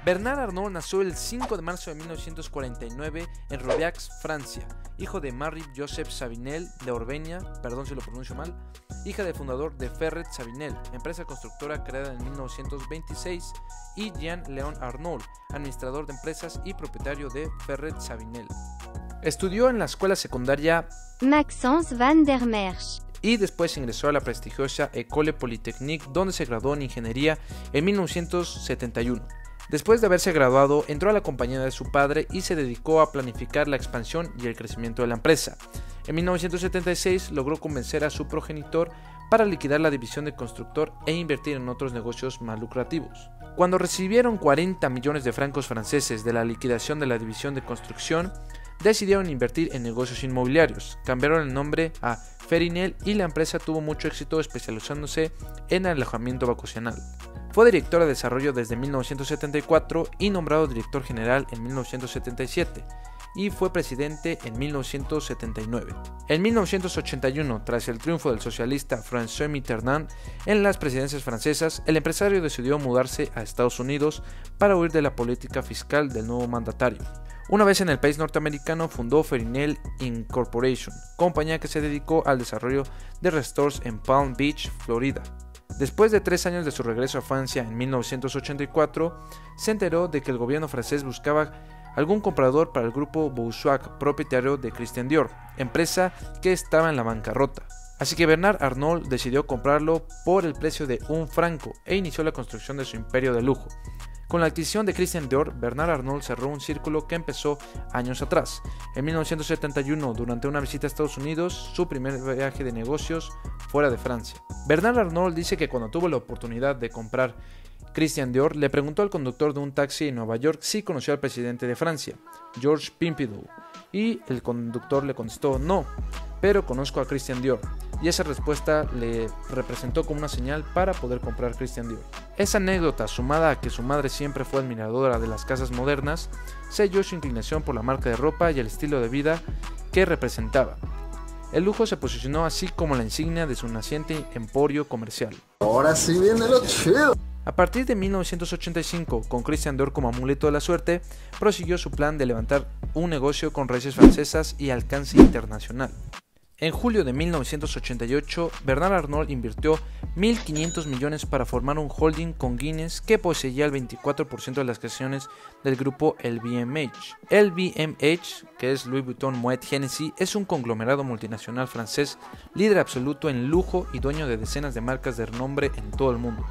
Bernard Arnault nació el 5 de marzo de 1949 en Roubaix, Francia, hijo de Marie-Joseph Chavinel de Orbenia, perdón si lo pronuncio mal, hija del fundador de Ferret Chavinel, empresa constructora creada en 1926, y Jean-Léon Arnault, administrador de empresas y propietario de Ferret Chavinel. Estudió en la escuela secundaria Maxence van der Merch y después ingresó a la prestigiosa École Polytechnique, donde se graduó en ingeniería en 1971. Después de haberse graduado, entró a la compañía de su padre y se dedicó a planificar la expansión y el crecimiento de la empresa. En 1976 logró convencer a su progenitor para liquidar la división de constructor e invertir en otros negocios más lucrativos. Cuando recibieron 40 millones de francos franceses de la liquidación de la división de construcción, decidieron invertir en negocios inmobiliarios, cambiaron el nombre a Ferinel y la empresa tuvo mucho éxito especializándose en alojamiento vacacional. Fue director de desarrollo desde 1974 y nombrado director general en 1977 y fue presidente en 1979. En 1981, tras el triunfo del socialista François Mitterrand en las presidencias francesas, el empresario decidió mudarse a Estados Unidos para huir de la política fiscal del nuevo mandatario. Una vez en el país norteamericano, fundó Ferinel Incorporation, compañía que se dedicó al desarrollo de resorts en Palm Beach, Florida. Después de 3 años de su regreso a Francia en 1984, se enteró de que el gobierno francés buscaba algún comprador para el grupo Boussouak, propietario de Christian Dior, empresa que estaba en la bancarrota. Así que Bernard Arnault decidió comprarlo por el precio de $1 e inició la construcción de su imperio de lujo. Con la adquisición de Christian Dior, Bernard Arnault cerró un círculo que empezó años atrás. En 1971, durante una visita a Estados Unidos, su primer viaje de negocios fuera de Francia. Bernard Arnault dice que cuando tuvo la oportunidad de comprar Christian Dior, le preguntó al conductor de un taxi en Nueva York si conoció al presidente de Francia, Georges Pompidou, y el conductor le contestó no, pero conozco a Christian Dior. Y esa respuesta le representó como una señal para poder comprar Christian Dior. Esa anécdota, sumada a que su madre siempre fue admiradora de las casas modernas, selló su inclinación por la marca de ropa y el estilo de vida que representaba. El lujo se posicionó así como la insignia de su naciente emporio comercial. Ahora sí viene lo chido. A partir de 1985, con Christian Dior como amuleto de la suerte, prosiguió su plan de levantar un negocio con raíces francesas y alcance internacional. En julio de 1988, Bernard Arnault invirtió 1.500 millones para formar un holding con Guinness que poseía el 24% de las acciones del grupo LVMH. LVMH, que es Louis Vuitton Moet Hennessy, es un conglomerado multinacional francés, líder absoluto en lujo y dueño de decenas de marcas de renombre en todo el mundo.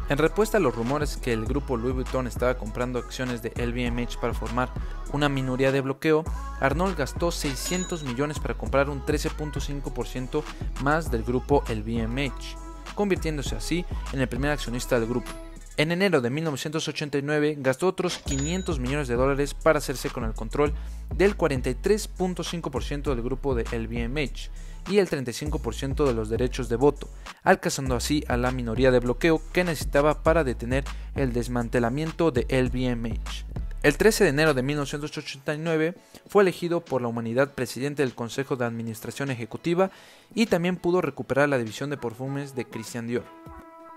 En respuesta a los rumores que el grupo Louis Vuitton estaba comprando acciones de LVMH para formar una minoría de bloqueo, Arnault gastó 600 millones para comprar un 13.5% más del grupo LVMH, convirtiéndose así en el primer accionista del grupo. En enero de 1989 gastó otros 500 millones de dólares para hacerse con el control del 43.5% del grupo de LVMH y el 35% de los derechos de voto, alcanzando así a la minoría de bloqueo que necesitaba para detener el desmantelamiento de LVMH. El 13 de enero de 1989 fue elegido por la humanidad presidente del Consejo de Administración Ejecutiva y también pudo recuperar la división de perfumes de Christian Dior.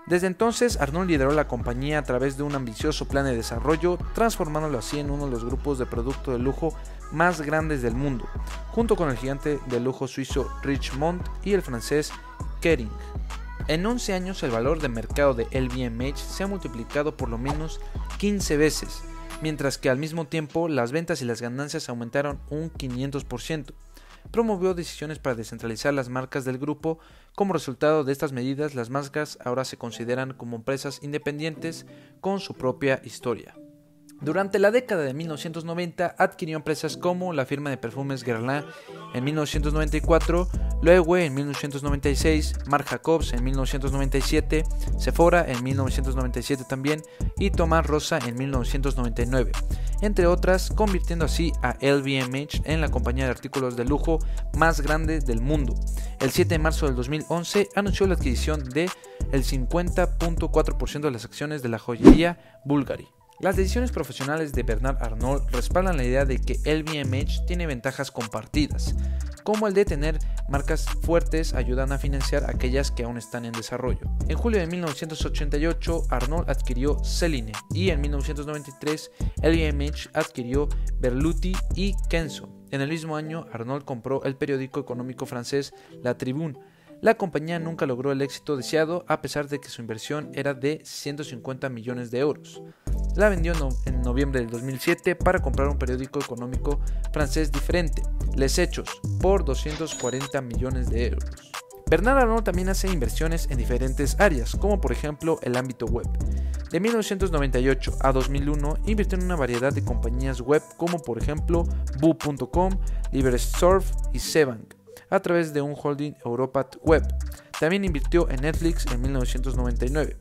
Desde entonces, Arnault lideró la compañía a través de un ambicioso plan de desarrollo, transformándolo así en uno de los grupos de producto de lujo más grandes del mundo, junto con el gigante de lujo suizo Richemont y el francés Kering. En 11 años, el valor de mercado de LVMH se ha multiplicado por lo menos 15 veces, mientras que al mismo tiempo las ventas y las ganancias aumentaron un 500%. Promovió decisiones para descentralizar las marcas del grupo. Como resultado de estas medidas, las marcas ahora se consideran como empresas independientes con su propia historia. Durante la década de 1990 adquirió empresas como la firma de perfumes Guerlain en 1994, Loewe en 1996, Marc Jacobs en 1997, Sephora en 1997 también y Thomas Rosa en 1999, entre otras, convirtiendo así a LVMH en la compañía de artículos de lujo más grande del mundo. El 7 de marzo del 2011 anunció la adquisición de el 50.4% de las acciones de la joyería Bulgari. Las decisiones profesionales de Bernard Arnault respaldan la idea de que LVMH tiene ventajas compartidas, como el de tener Marcas fuertes ayudan a financiar aquellas que aún están en desarrollo. En julio de 1988, Arnold adquirió Celine y en 1993, LVMH adquirió Berluti y Kenzo. En el mismo año, Arnold compró el periódico económico francés La Tribune. La compañía nunca logró el éxito deseado a pesar de que su inversión era de 150 millones de euros. La vendió en noviembre del 2007 para comprar un periódico económico francés diferente, Les Echos, por 240 millones de euros. Bernard Arnault también hace inversiones en diferentes áreas, como por ejemplo el ámbito web. De 1998 a 2001 invirtió en una variedad de compañías web como por ejemplo Boo.com, LibreSurf y Sebank, a través de un holding Europat Web. También invirtió en Netflix en 1999.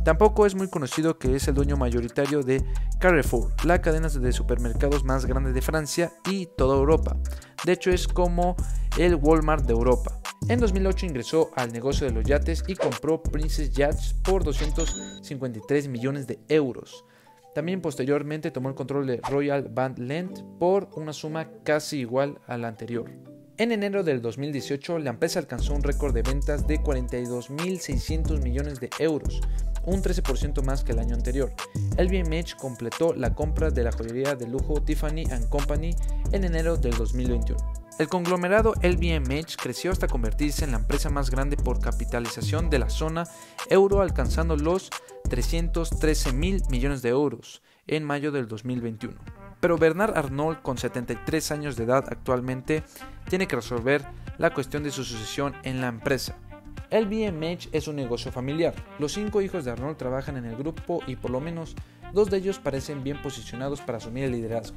Tampoco es muy conocido que es el dueño mayoritario de Carrefour, la cadena de supermercados más grande de Francia y toda Europa. De hecho es como el Walmart de Europa. En 2008 ingresó al negocio de los yates y compró Princess Yachts por 253 millones de euros. También posteriormente tomó el control de Royal Van Lent por una suma casi igual a la anterior. En enero del 2018, la empresa alcanzó un récord de ventas de 42.600 millones de euros, un 13% más que el año anterior. LVMH completó la compra de la joyería de lujo Tiffany & Company en enero del 2021. El conglomerado LVMH creció hasta convertirse en la empresa más grande por capitalización de la zona euro, alcanzando los 313.000 millones de euros en mayo del 2021. Pero Bernard Arnault, con 73 años de edad actualmente, tiene que resolver la cuestión de su sucesión en la empresa. LVMH es un negocio familiar. Los 5 hijos de Arnault trabajan en el grupo y por lo menos 2 de ellos parecen bien posicionados para asumir el liderazgo.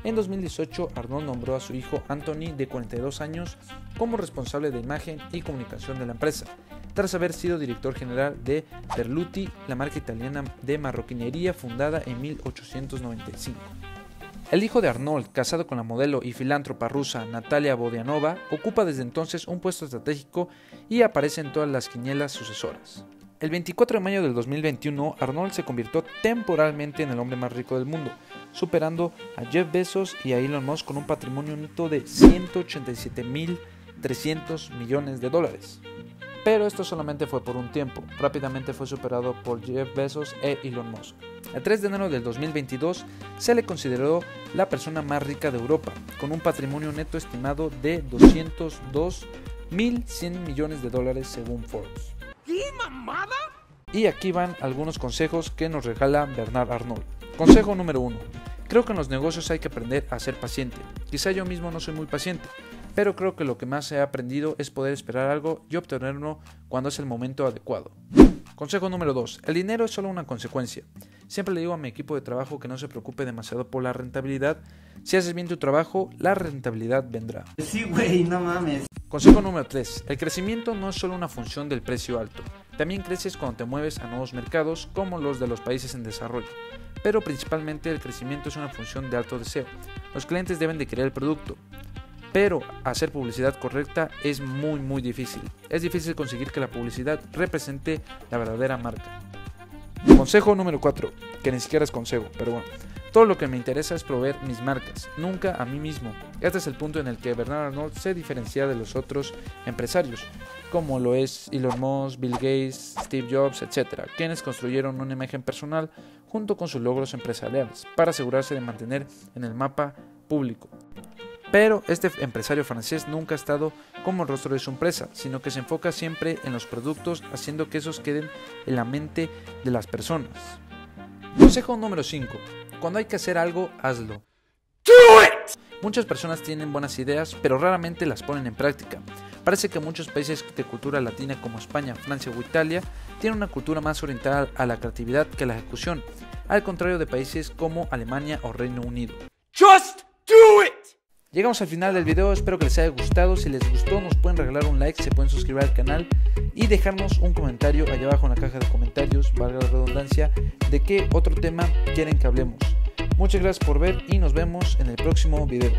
En 2018, Arnault nombró a su hijo Anthony, de 42 años, como responsable de imagen y comunicación de la empresa, tras haber sido director general de Berluti, la marca italiana de marroquinería fundada en 1895. El hijo de Arnault, casado con la modelo y filántropa rusa Natalia Bodianova, ocupa desde entonces un puesto estratégico y aparece en todas las quinielas sucesoras. El 24 de mayo del 2021, Arnault se convirtió temporalmente en el hombre más rico del mundo, superando a Jeff Bezos y a Elon Musk con un patrimonio neto de 187.300 millones de dólares. Pero esto solamente fue por un tiempo. Rápidamente fue superado por Jeff Bezos e Elon Musk. El 3 de enero del 2022 se le consideró la persona más rica de Europa, con un patrimonio neto estimado de 202.100 millones de dólares según Forbes. ¿Qué mamada? Y aquí van algunos consejos que nos regala Bernard Arnault. Consejo número 1. Creo que en los negocios hay que aprender a ser paciente. Quizá yo mismo no soy muy paciente, pero creo que lo que más he aprendido es poder esperar algo y obtenerlo cuando es el momento adecuado. Consejo número 2. El dinero es solo una consecuencia. Siempre le digo a mi equipo de trabajo que no se preocupe demasiado por la rentabilidad. Si haces bien tu trabajo, la rentabilidad vendrá. Sí, güey, no mames. Consejo número 3. El crecimiento no es solo una función del precio alto. También creces cuando te mueves a nuevos mercados como los de los países en desarrollo. Pero principalmente el crecimiento es una función de alto deseo. Los clientes deben de querer el producto. Pero hacer publicidad correcta es muy difícil. Es difícil conseguir que la publicidad represente la verdadera marca. Consejo número 4, que ni siquiera es consejo, pero bueno. Todo lo que me interesa es proveer mis marcas, nunca a mí mismo. Este es el punto en el que Bernard Arnault se diferencia de los otros empresarios, como lo es Elon Musk, Bill Gates, Steve Jobs, etc., quienes construyeron una imagen personal junto con sus logros empresariales para asegurarse de mantener en el mapa público. Pero este empresario francés nunca ha estado como el rostro de su empresa, sino que se enfoca siempre en los productos, haciendo que esos queden en la mente de las personas. Consejo número 5. Cuando hay que hacer algo, hazlo. ¡Do it! Muchas personas tienen buenas ideas, pero raramente las ponen en práctica. Parece que muchos países de cultura latina como España, Francia o Italia tienen una cultura más orientada a la creatividad que a la ejecución, al contrario de países como Alemania o Reino Unido. Just do it! Llegamos al final del video, espero que les haya gustado. Si les gustó nos pueden regalar un like, se pueden suscribir al canal y dejarnos un comentario allá abajo en la caja de comentarios, valga la redundancia, de qué otro tema quieren que hablemos. Muchas gracias por ver y nos vemos en el próximo video.